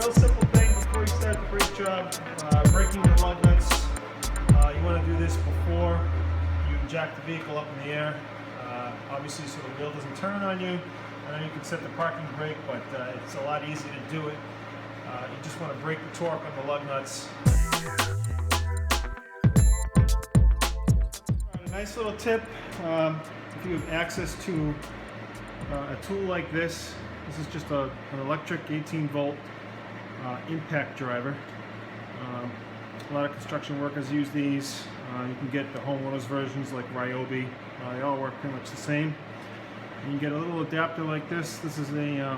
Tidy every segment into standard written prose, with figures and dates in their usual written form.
real simple thing before you start the brake job, braking the lug nuts. You want to do this before you jack the vehicle up in the air, obviously so the wheel doesn't turn on you. And then you can set the parking brake, but it's a lot easier to do it. You just want to brake the torque on the lug nuts. A nice little tip, if you have access to a tool like this, this is just an electric 18 volt impact driver. A lot of construction workers use these. You can get the homeowners versions like Ryobi. They all work pretty much the same. And you get a little adapter like this. This is a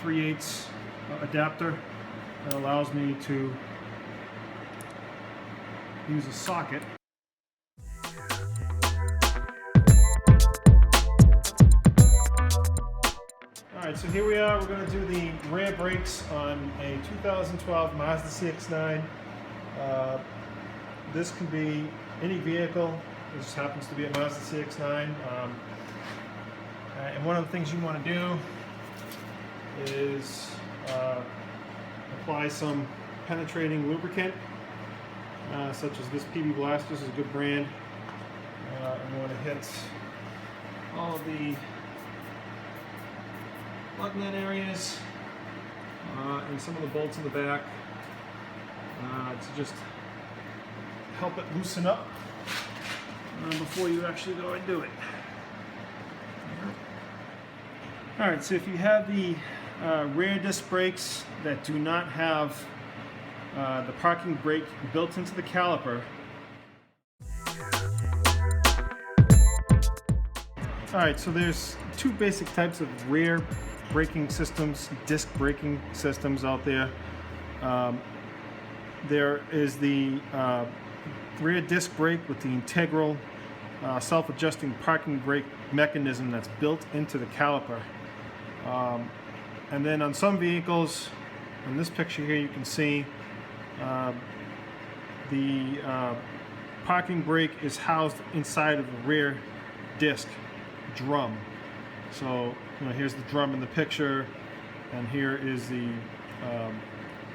3/8 adapter that allows me to use a socket. Alright, so here we are. We're going to do the rear brakes on a 2012 Mazda CX9. This can be any vehicle. This happens to be a Mazda CX9. And one of the things you want to do is apply some penetrating lubricant, such as this PB Blast. This is a good brand. And you want to hit all of the lug nut areas and some of the bolts in the back to just help it loosen up before you actually go and do it. Alright, so if you have the rear disc brakes that do not have the parking brake built into the caliper, alright, so there's two basic types of rear braking systems, disc braking systems out there. There is the rear disc brake with the integral self-adjusting parking brake mechanism that's built into the caliper. And then on some vehicles, in this picture here you can see the parking brake is housed inside of the rear disc drum. So here's the drum in the picture, and here is the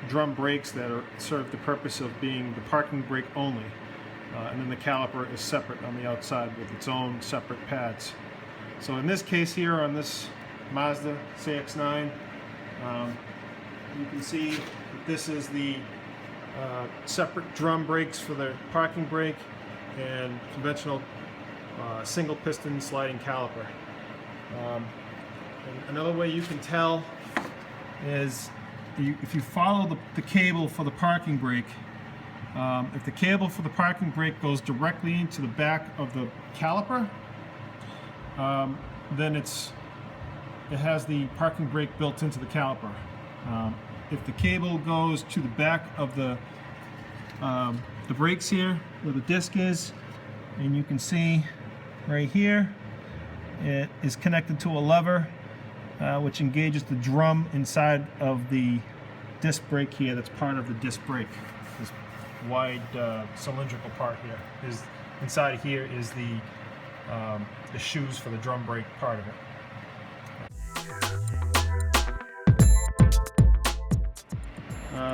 drum brakes that serve the purpose of being the parking brake only. And then the caliper is separate on the outside with its own separate pads. So in this case here on this Mazda CX9, you can see that this is the separate drum brakes for the parking brake and conventional single piston sliding caliper. And another way you can tell is if you follow the cable for the parking brake. If the cable for the parking brake goes directly into the back of the caliper, then it has the parking brake built into the caliper. If the cable goes to the back of the brakes here, where the disc is, and you can see right here, it is connected to a lever which engages the drum inside of the disc brake here. That's part of the disc brake. This wide cylindrical part here is inside here is the shoes for the drum brake part of it.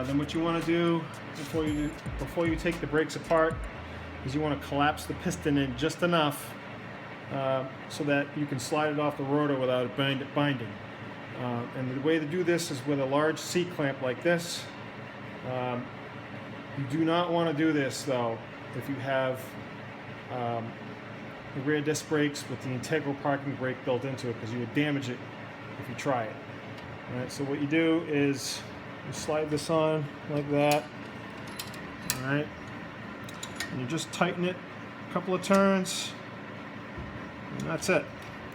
Then what you want to do before you take the brakes apart is you want to collapse the piston in just enough so that you can slide it off the rotor without it binding. And the way to do this is with a large C-clamp like this. You do not want to do this though if you have the rear disc brakes with the integral parking brake built into it, because you would damage it if you try it. Alright, so what you do is you slide this on like that. Alright, and you just tighten it a couple of turns, and that's it.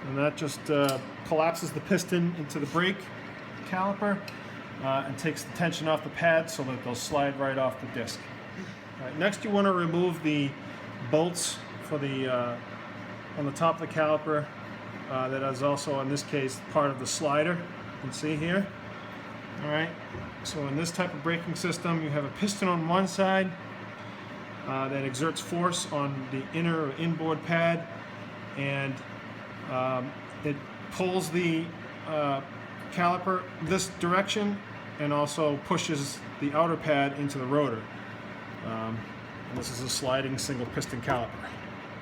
And that just collapses the piston into the brake caliper and takes the tension off the pad so that they'll slide right off the disc. Alright, next you want to remove the bolts for the on the top of the caliper that is also in this case part of the slider. You can see here. Alright, so in this type of braking system you have a piston on one side that exerts force on the inner or inboard pad, and it pulls the caliper this direction and also pushes the outer pad into the rotor. And this is a sliding single piston caliper.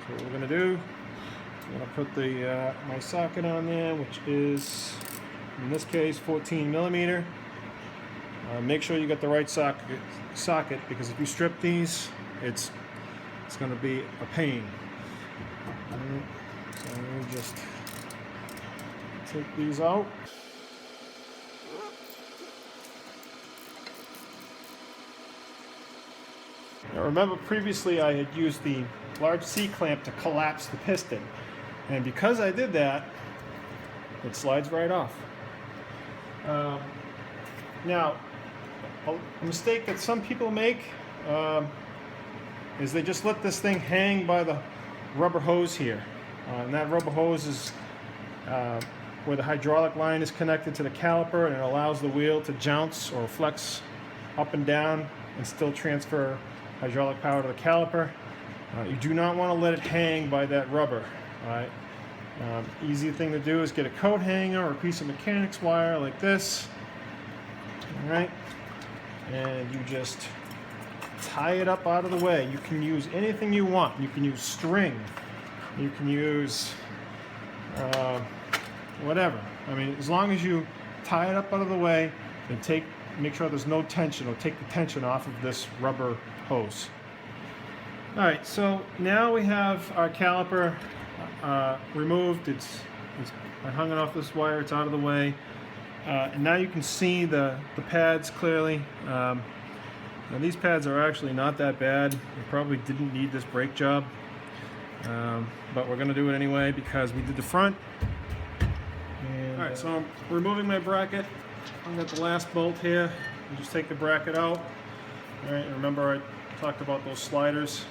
So what we're going to do, I'm going to put the my socket on there, which is in this case 14 millimeter. Make sure you get the right socket, because if you strip these, it's going to be a pain. So let me just take these out. Now remember, previously I had used the large C-clamp to collapse the piston, and because I did that, it slides right off. Now, a mistake that some people make is they just let this thing hang by the rubber hose here. And that rubber hose is where the hydraulic line is connected to the caliper, and it allows the wheel to jounce or flex up and down and still transfer hydraulic power to the caliper. You do not want to let it hang by that rubber. All right? Easy thing to do is get a coat hanger or a piece of mechanics wire like this. All right? And you just tie it up out of the way. You can use anything you want. You can use string. You can use whatever. I mean, as long as you tie it up out of the way and make sure there's no tension, or take the tension off of this rubber hose. All right, so now we have our caliper removed. I hung it off this wire. It's out of the way. And now you can see the pads clearly. Now these pads are actually not that bad. We probably didn't need this brake job, but we're going to do it anyway because we did the front. And, all right, so I'm removing my bracket. I've got the last bolt here. You just take the bracket out. All right, and remember I talked about those sliders.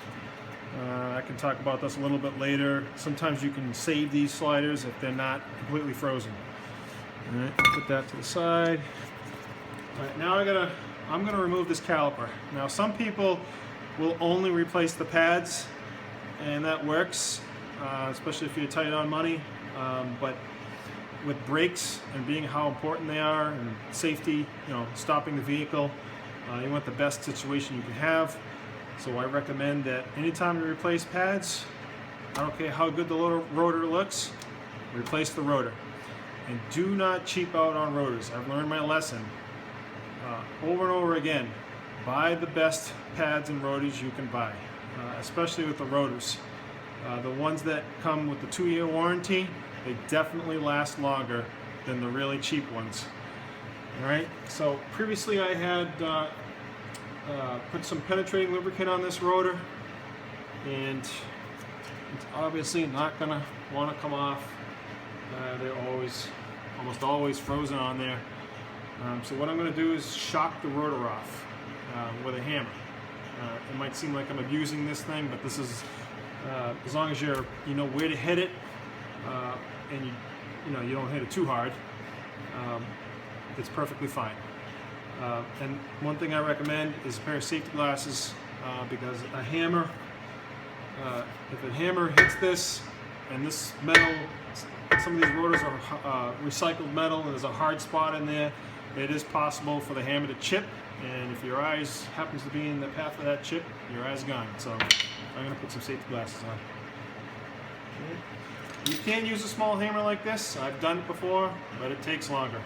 I can talk about this a little bit later. Sometimes you can save these sliders if they're not completely frozen. All right, put that to the side. All right, now I'm gonna remove this caliper. Now some people will only replace the pads, and that works, especially if you're tight on money. But with brakes and being how important they are and safety, stopping the vehicle, you want the best situation you can have. So I recommend that anytime you replace pads, I don't care how good the rotor looks, replace the rotor. And do not cheap out on rotors. I've learned my lesson over and over again. Buy the best pads and rotors you can buy, especially with the rotors. The ones that come with the 2-year warranty, they definitely last longer than the really cheap ones. All right, so previously I had put some penetrating lubricant on this rotor, and it's obviously not going to want to come off. They're almost always frozen on there. So what I'm going to do is shock the rotor off with a hammer. It might seem like I'm abusing this thing, but this is as long as you know where to hit it, and you don't hit it too hard, it's perfectly fine. And one thing I recommend is a pair of safety glasses, because a hammer, if a hammer hits this, and this metal, some of these rotors are recycled metal, and there's a hard spot in there, it is possible for the hammer to chip, and if your eyes happens to be in the path of that chip, your eye's gone. So I'm going to put some safety glasses on. Okay. You can use a small hammer like this. I've done it before, but it takes longer.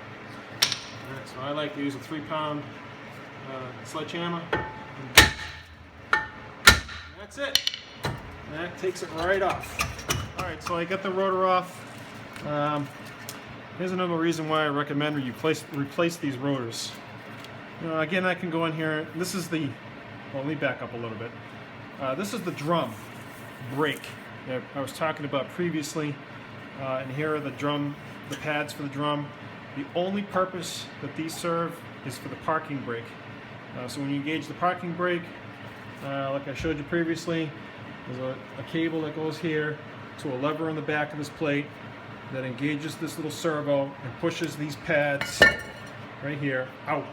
Alright, so I like to use a 3-pound sledgehammer. That's it. And that takes it right off. Alright, so I got the rotor off. Here's another reason why I recommend you replace these rotors. Again, I can go in here. This is the, well, let me back up a little bit. This is the drum brake that I was talking about previously. And here are the pads for the drum. The only purpose that these serve is for the parking brake. So when you engage the parking brake, like I showed you previously, there's a cable that goes here to a lever on the back of this plate that engages this little servo and pushes these pads right here out,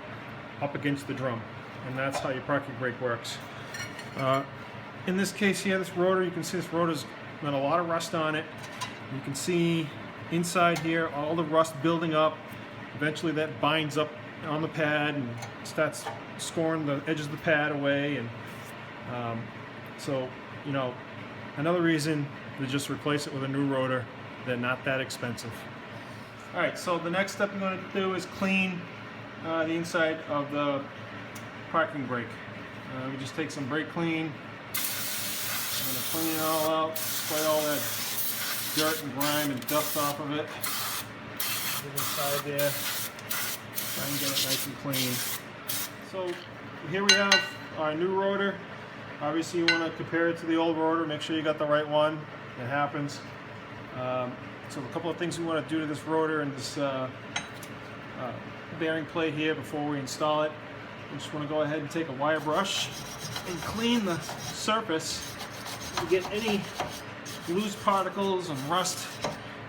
up against the drum. And that's how your parking brake works. In this case here, this rotor, you can see this rotor's got a lot of rust on it. You can see inside here all the rust building up. Eventually that binds up on the pad and starts scoring the edges of the pad away. And so, you know, another reason to just replace it with a new rotor. They're not that expensive. All right, so the next step I'm going to do is clean the inside of the parking brake. We just take some brake clean. I'm going to clean it all out, spray all that dirt and grime and dust off of it. Get inside there, try and get it nice and clean. So here we have our new rotor. Obviously you want to compare it to the old rotor, make sure you got the right one. It happens. So a couple of things we want to do to this rotor and this bearing plate here before we install it. We just want to go ahead and take a wire brush and clean the surface to get any loose particles and rust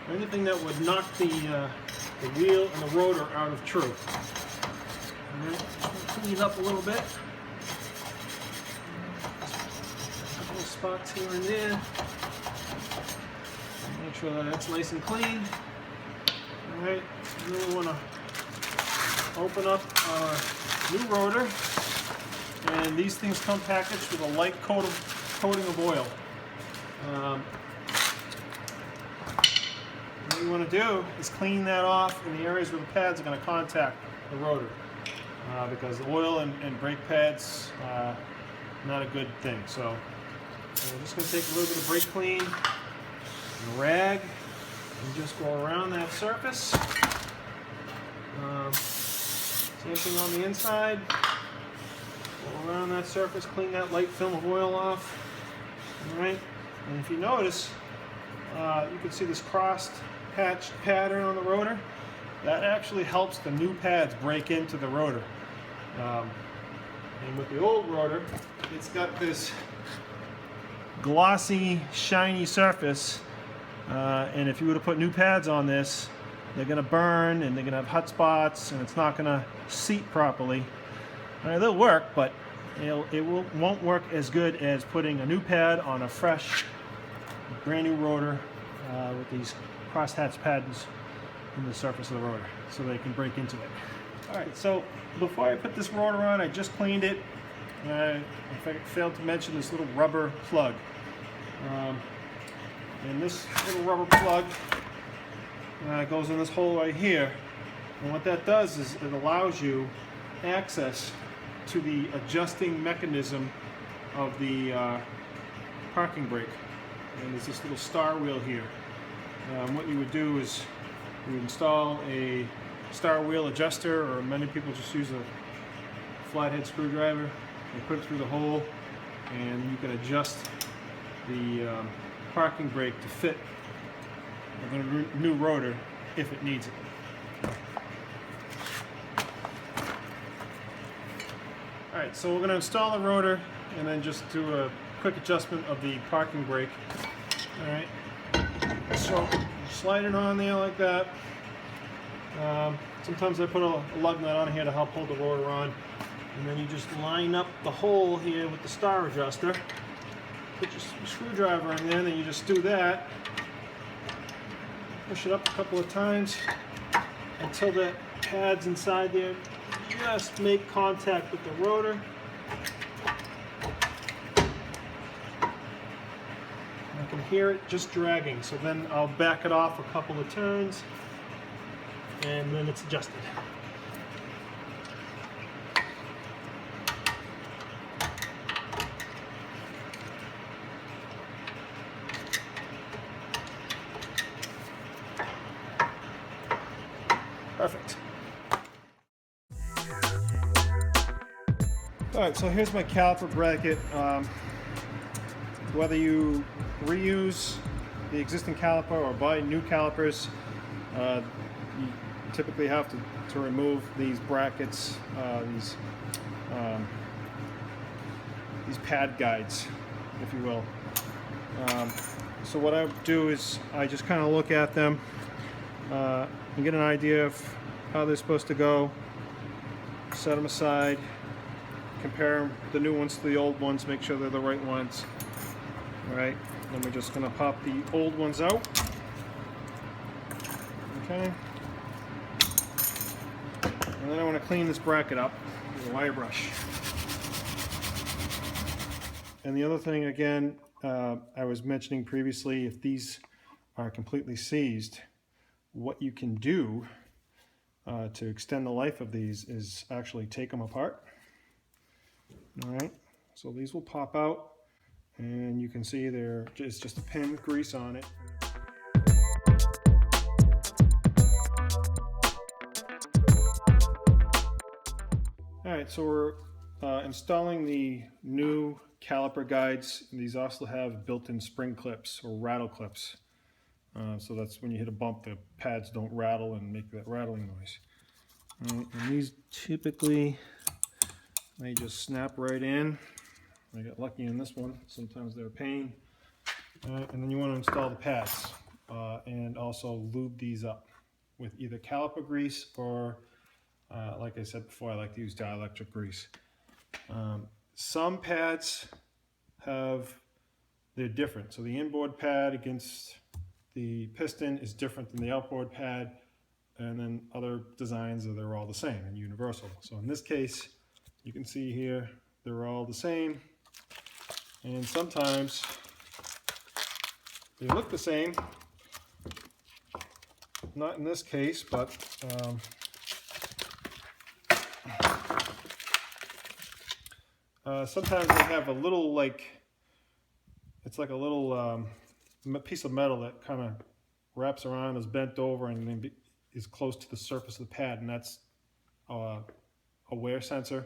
or anything that would knock the wheel and the rotor out of true. All right, just clean it up a little bit. A couple of spots here and there. Make sure that that's nice and clean. All right, and then we want to open up our new rotor, and these things come packaged with a light coating of oil. What you want to do is clean that off in the areas where the pads are going to contact the rotor, because the oil and brake pads not a good thing. So we're just going to take a little bit of brake clean and a rag and just go around that surface. Same thing on the inside. Go around that surface, clean that light film of oil off. All right, and if you notice, you can see this crossed hatched pattern on the rotor. That actually helps the new pads break into the rotor. And with the old rotor, it's got this glossy, shiny surface. And if you were to put new pads on this, they're going to burn and they're going to have hot spots and it's not going to seat properly. They'll work, but won't work as good as putting a new pad on a fresh, brand new rotor with these cross-hatch pads in the surface of the rotor so they can break into it. Alright, so before I put this rotor on, I just cleaned it. I failed to mention this little rubber plug. And this little rubber plug goes in this hole right here. And what that does is it allows you access to the adjusting mechanism of the parking brake. And there's this little star wheel here. What you would do is you would install a star wheel adjuster, or many people just use a flathead screwdriver and put it through the hole, and you can adjust the parking brake to fit the new rotor if it needs it. Alright, so we're going to install the rotor and then just do a quick adjustment of the parking brake. Alright, so slide it on there like that. Sometimes I put a lug nut on here to help hold the rotor on. And then you just line up the hole here with the star adjuster. Put your screwdriver in there, and then you just do that. Push it up a couple of times until the pads inside there just make contact with the rotor. I can hear it just dragging, so then I'll back it off a couple of turns and then it's adjusted. Perfect. Alright, so here's my caliper bracket. Whether you reuse the existing caliper or buy new calipers, you typically have to remove these brackets, these pad guides, if you will. So what I do is I just kind of look at them and get an idea of how they're supposed to go, set them aside, compare the new ones to the old ones, make sure they're the right ones. Alright, then we're just going to pop the old ones out. Okay. And then I want to clean this bracket up with a wire brush. And the other thing, again, I was mentioning previously, if these are completely seized, what you can do to extend the life of these is actually take them apart. All right, so these will pop out, and you can see it's just a pin with grease on it. All right, so we're installing the new caliper guides. These also have built-in spring clips or rattle clips. So that's when you hit a bump, the pads don't rattle and make that rattling noise. And these typically, they just snap right in. I got lucky in this one. Sometimes they're a pain. And then you want to install the pads and also lube these up with either caliper grease or, like I said before, I like to use dielectric grease. Some pads they're different. So the inboard pad against the piston is different than the outboard pad, and then other designs they're all the same and universal. So in this case, you can see here they're all the same, and sometimes they look the same. Not in this case, but sometimes they have a little, it's like a little piece of metal that kind of wraps around, is bent over, and then is close to the surface of the pad, and that's a wear sensor.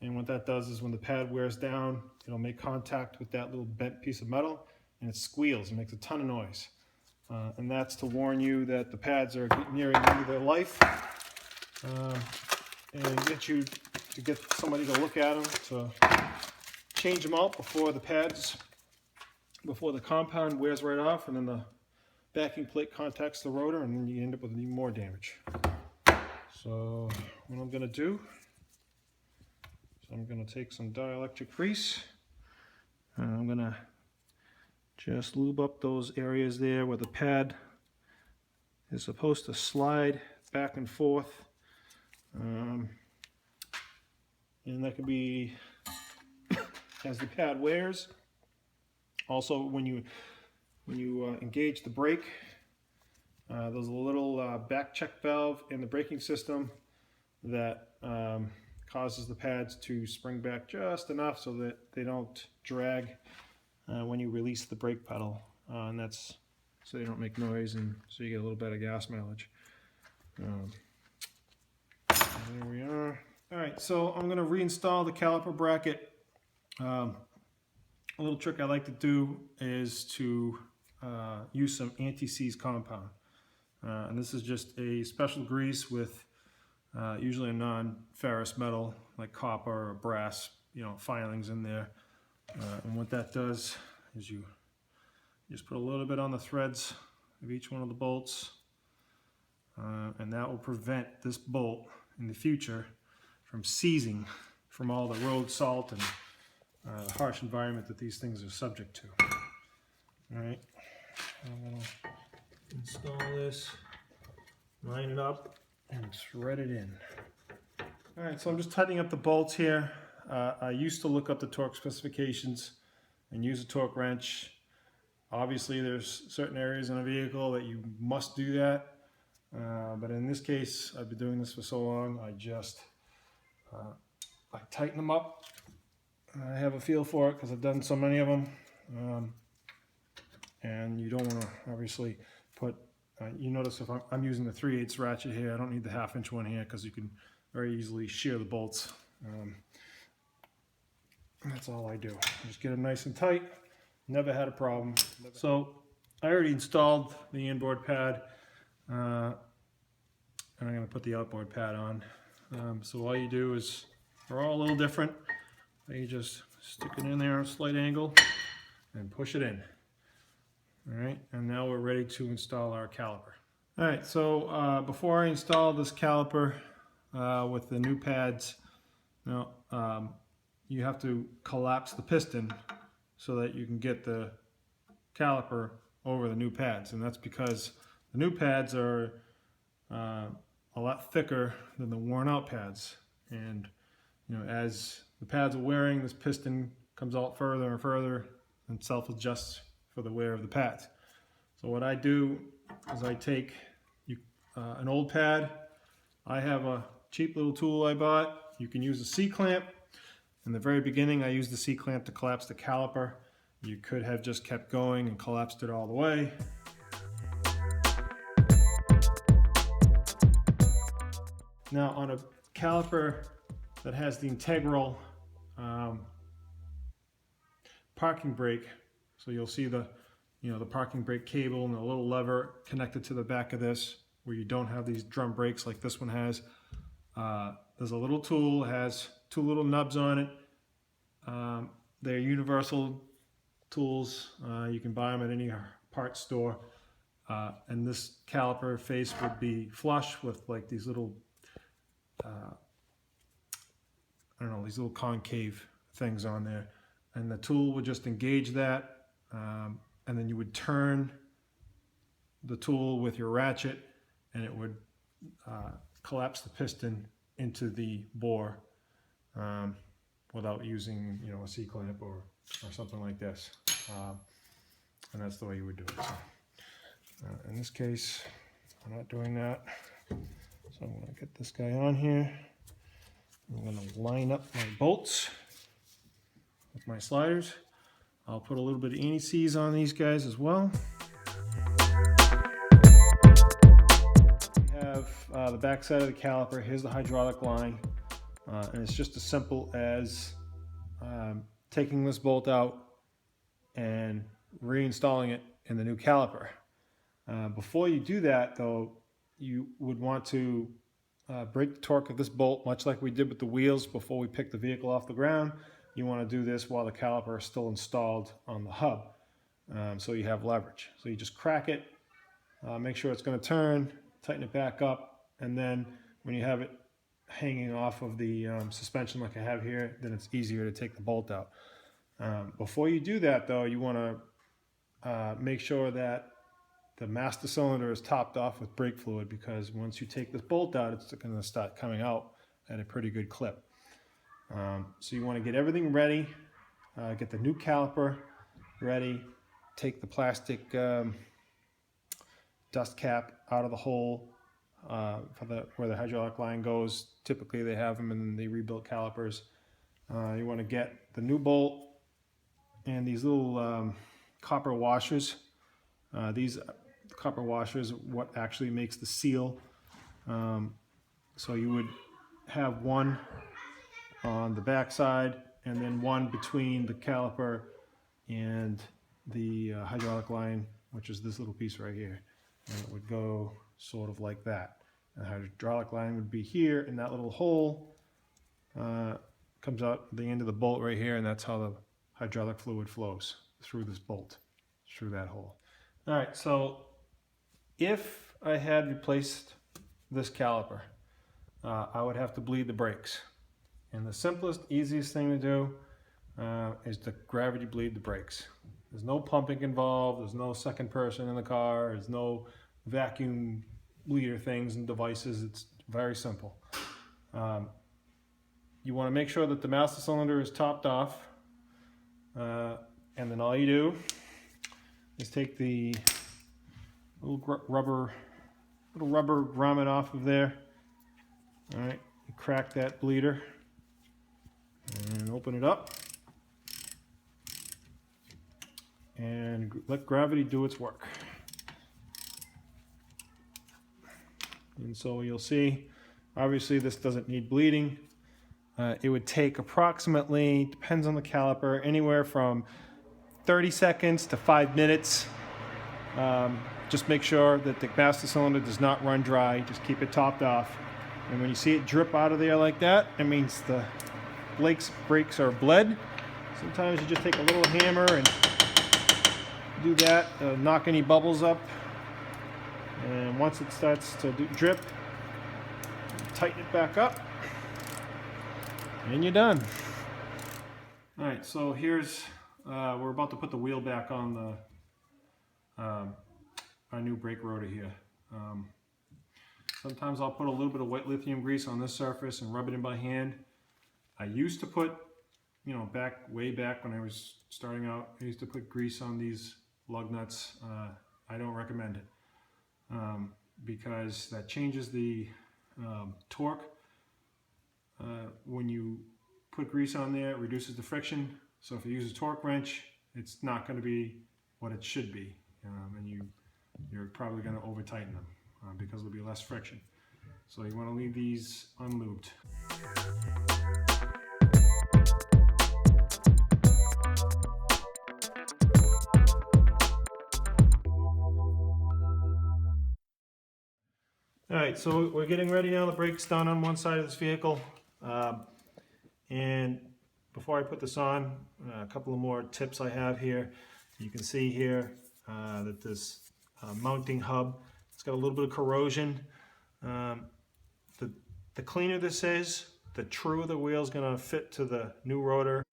And what that does is when the pad wears down, it'll make contact with that little bent piece of metal, and it squeals and makes a ton of noise. And that's to warn you that the pads are nearing the end of their life, and get somebody to look at them, to change them out before the compound wears right off, and then the backing plate contacts the rotor, and then you end up with even more damage. So what I'm going to do is I'm going to take some dielectric grease, and I'm going to just lube up those areas there where the pad is supposed to slide back and forth. And that could be as the pad wears. Also, when you engage the brake, there's a little back check valve in the braking system that causes the pads to spring back just enough so that they don't drag when you release the brake pedal, and that's so they don't make noise, and so you get a little better gas mileage. There we are. All right, so I'm going to reinstall the caliper bracket. A little trick I like to do is to use some anti-seize compound. And this is just a special grease with usually a non-ferrous metal like copper or brass, filings in there. And what that does is you just put a little bit on the threads of each one of the bolts, and that will prevent this bolt in the future from seizing from all the road salt and the harsh environment that these things are subject to. All right, I'm going to install this, line it up, and thread it in. All right, so I'm just tightening up the bolts here. I used to look up the torque specifications and use a torque wrench. Obviously, there's certain areas in a vehicle that you must do that. But in this case, I've been doing this for so long, I tighten them up. I have a feel for it because I've done so many of them. And you don't want to obviously put, you notice if I'm using the 3/8 ratchet here, I don't need the 1/2 inch one here because you can very easily shear the bolts. That's all I do. Just get them nice and tight. Never had a problem. So I already installed the inboard pad, and I'm going to put the outboard pad on. So all you do is, they're all a little different. You just stick it in there at a slight angle and push it in. All right, and now we're ready to install our caliper. All right, so before I install this caliper with the new pads, you have to collapse the piston so that you can get the caliper over the new pads, and that's because the new pads are a lot thicker than the worn out pads. And you know, as the pads are wearing, this piston comes out further and further and self-adjusts for the wear of the pads. So what I do is I take an old pad. I have a cheap little tool I bought. You can use a C-clamp. In the very beginning, I used the C-clamp to collapse the caliper. You could have just kept going and collapsed it all the way. Now on a caliper that has the integral parking brake, so you'll see the parking brake cable and a little lever connected to the back of this, where you don't have these drum brakes like this one has. There's a little tool, it has two little nubs on it. They're universal tools. You can buy them at any parts store. And this caliper face would be flush with like these little, I don't know, these little concave things on there. And the tool would just engage that, and then you would turn the tool with your ratchet, and it would collapse the piston into the bore without using, you know, a C-clamp or something like this. And that's the way you would do it. So, in this case, I'm not doing that. So I'm going to get this guy on here. I'm going to line up my bolts with my sliders. I'll put a little bit of anti-seize on these guys as well. We have the back side of the caliper. Here's the hydraulic line. And it's just as simple as taking this bolt out and reinstalling it in the new caliper. Before you do that, though, you would want to break the torque of this bolt, much like we did with the wheels before we picked the vehicle off the ground. You want to do this while the caliper is still installed on the hub, so you have leverage. So you just crack it, make sure it's going to turn, tighten it back up, and then when you have it hanging off of the suspension like I have here, then it's easier to take the bolt out. Before you do that, though, you want to make sure that the master cylinder is topped off with brake fluid, because once you take this bolt out, it's going to start coming out at a pretty good clip. So you want to get everything ready, get the new caliper ready, take the plastic dust cap out of the hole for where the hydraulic line goes. Typically they have them in the rebuilt calipers. You want to get the new bolt and these little copper washers. These copper washers are what actually makes the seal. So you would have one on the back side and then one between the caliper and the hydraulic line, which is this little piece right here. And it would go sort of like that. The hydraulic line would be here, and that little hole comes out the end of the bolt right here, and that's how the hydraulic fluid flows through this bolt, through that hole. All right, so if I had replaced this caliper, I would have to bleed the brakes. And the simplest, easiest thing to do is to gravity bleed the brakes. There's no pumping involved, there's no second person in the car, there's no vacuum bleeder things and devices. It's very simple. You want to make sure that the master cylinder is topped off, and then all you do is take the little rubber grommet off of there. All right, you crack that bleeder and open it up and let gravity do its work. And so you'll see, obviously this doesn't need bleeding. It would take approximately, depends on the caliper, anywhere from 30 seconds to 5 minutes. Just make sure that the master cylinder does not run dry. Just keep it topped off. And when you see it drip out of there like that, it means the brakes are bled. Sometimes you just take a little hammer and do that, knock any bubbles up. And once it starts to drip, tighten it back up, and you're done. All right, so here's, we're about to put the wheel back on the our new brake rotor here. Sometimes I'll put a little bit of wet lithium grease on this surface and rub it in by hand. I used to put, you know, way back when I was starting out, I used to put grease on these lug nuts. I don't recommend it because that changes the torque. When you put grease on there, it reduces the friction. So if you use a torque wrench, it's not going to be what it should be, and you're probably going to over tighten them because there'll be less friction. So you want to leave these unlubed. All right, so we're getting ready now. The brake's done on one side of this vehicle. And before I put this on, a couple of more tips I have here. You can see here that this mounting hub, it's got a little bit of corrosion. The cleaner this is, the truer the wheel is going to fit to the new rotor.